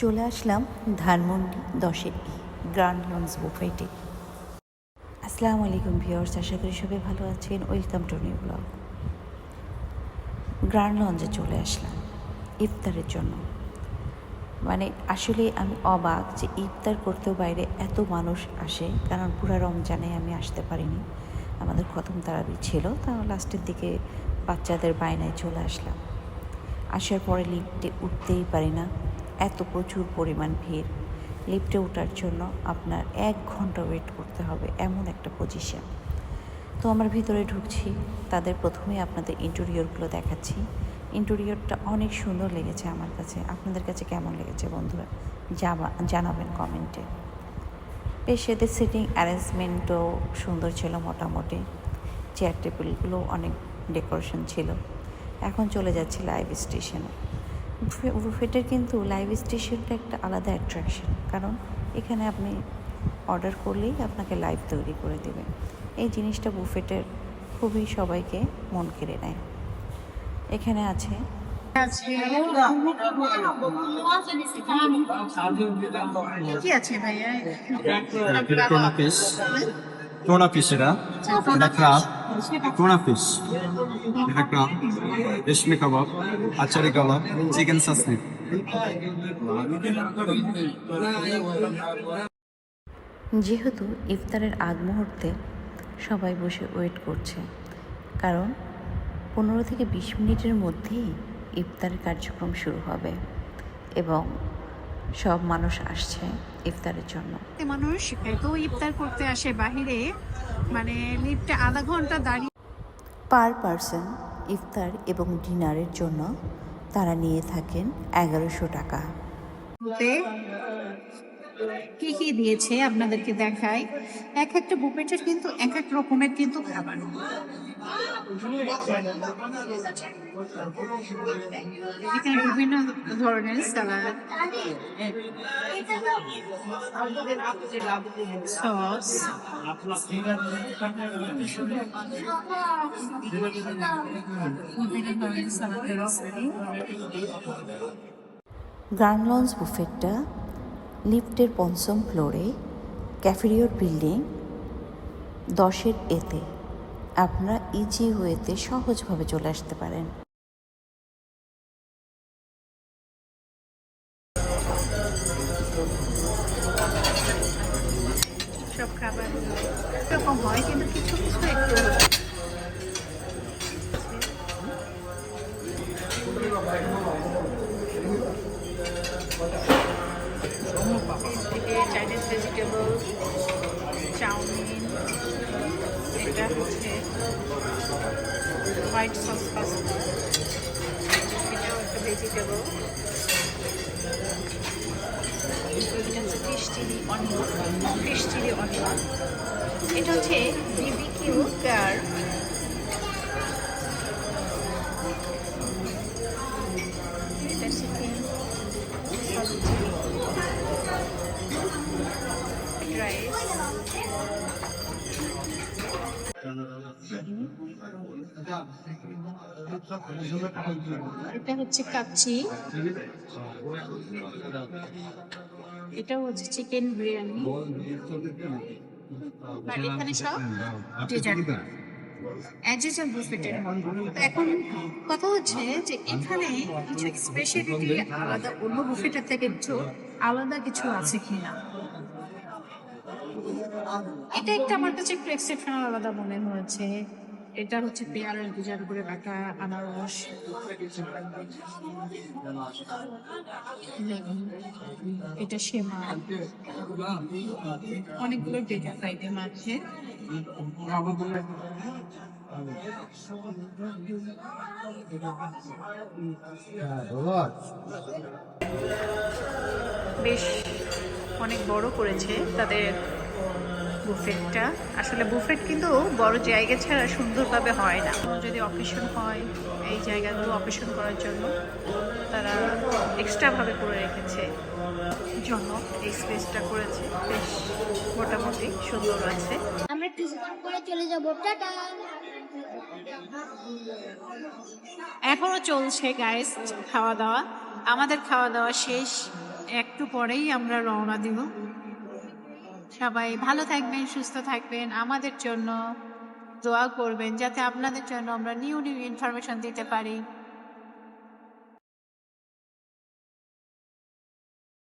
চলে আসলাম Dhanmondi 10-এর grand launch বুফেটে। আসসালামু আলাইকুম ভিউয়ার্স, আশা করি সবাই ভালো আছেন। Welcome to new blog. Grand লঞ্চে চলে আসলাম ইফতারের জন্য। মানে আসলে আমি অবাক যে ইফতার করতেও বাইরে এত মানুষ আসে, কারণ পুরো রমজানে আমি আসতে পারিনি, আমাদের খতম তারাবি ছিল। তা লাস্টের দিকে বাচ্চাদের বায়নায় চলে আসলাম। আসার পরে লিফটে উঠতেই পারি না, এত প্রচুর পরিমাণ ভিড়। লিফটে ওঠার জন্য আপনার 1 ঘন্টা ওয়েট করতে হবে, এমন একটা পজিশন। তো আমরা ভিতরে ঢুকছি, তাদের প্রথমেই আপনাদের ইন্টেরিয়রগুলো দেখাচ্ছি। ইন্টেরিয়রটা অনেক সুন্দর লেগেছে আমার কাছে। আপনাদের কাছে কেমন লেগেছে বন্ধুরা জানাবেন কমেন্টে। বেশ এদের সিটিং অ্যারেঞ্জমেন্টও সুন্দর ছিল মোটামুটি। চেয়ার টেবিলগুলো অনেক ডেকোরেশন ছিল। এখন চলে যাচ্ছি লাইভ স্টেশনে। বুফেটের কিন্তু লাইভ স্টেশনটা একটা আলাদা অ্যাট্রাকশন, কারণ এখানে আপনি অর্ডার করলেই আপনাকে লাইভ তৈরি করে দেবে। এই জিনিসটা বুফেটের খুবই সবাইকে মন কেড়ে নেয়। এখানে আছে কি আছে ভাইয়া? টোনা ফিশ, এটা ক্রাব, টোনা ফিশ, এটা ক্রাব, রেশমি কাবাব, আচারি কাবাব, চিকেন সাসনি। যেহেতু ইফতারের আগ মুহূর্তে সবাই বসে ওয়েট করছে, কারণ 15 থেকে 20 মিনিটের মধ্যেই ইফতারের কার্যক্রম শুরু হবে এবং সব মানুষ আসছে ইফতারের জন্য। মানুষ এত ইফতার করতে আসে বাহিরে, মানে লিফটে আধা ঘন্টা দাঁড়িয়ে। পার পারসন ইফতার এবং ডিনারের জন্য তারা নিয়ে থাকেন 1100 টাকা। কি কি দিয়েছে আপনাদেরকে দেখাই। এক একটা বুফেটের কিন্তু এক এক রকমের কিন্তু খাবার। এখানে বিভিন্ন ধরনের স্যালাড, সস, বিভিন্ন ধরনের স্যালাড রেসিপি। গ্র্যান্ড লঞ্চ বুফেটটা লিফটের 5ম ফ্লোরে, ক্যাফেরিয়র বিল্ডিং 10-এর এতে। আপনারা ইজি ওয়েতে সহজভাবে চলে আসতে পারেন। সব খাবার এরকম হয়, কিন্তু কিছু কিছু একটু থেকে চাইনিজ ভেজিটেবল, চাউমিন, এটা হচ্ছে হোয়াইট সস পাস্তা, এটাও একটা ভেজিটেবল, এটা হচ্ছে ফিশ চিলি অনিয়ন, এটা হচ্ছে বিবিকিউ কার, এটা চিকেন রাইস, এটা হচ্ছে কাচ্চি, এটা হচ্ছে চিকেন বিরিয়ানি, আর এখানে সব ডেজার্ট অ্যাজ ইউজুয়াল বুফেটের মতো। এখন কথা হচ্ছে যে এখানে কিছু স্পেশালিটি আলাদা অন্য বুফেটের থেকে একটু আলাদা কিছু আছে কিনা, এটা একটা আমার কাছে একটু এক্সেপশনাল আলাদা মনে হয়েছে। এটা হচ্ছে পেয়ারের ডিজাইন করে রাখা আনারস, এটা সেমা, অনেকগুলো ডেজার্ট আইটেম আছে। বেশ অনেক বড় করেছে তাদের বুফেটটা। আসলে বুফেট কিন্তু বড় জায়গা ছাড়া সুন্দরভাবে হয় না। যদি অকেশন হয়, এই জায়গাগুলো অকেশন করার জন্য তারা এক্সট্রাভাবে করে রেখেছে, জন্য এই স্পেসটা করেছে। বেশ মোটামুটি সুন্দর আছে। আমরা কিছুক্ষণ পরে চলে যাব, টাটা। এখনো চলছে গাইস খাওয়া দাওয়া, আমাদের খাওয়া দাওয়া শেষ। একটু পরেই আমরা রওনা দিব। সবাই ভালো থাকবেন, সুস্থ থাকবেন, আমাদের জন্য দোয়া করবেন যাতে আপনাদের জন্য আমরা নিউ নিউ ইনফরমেশন দিতে পারি।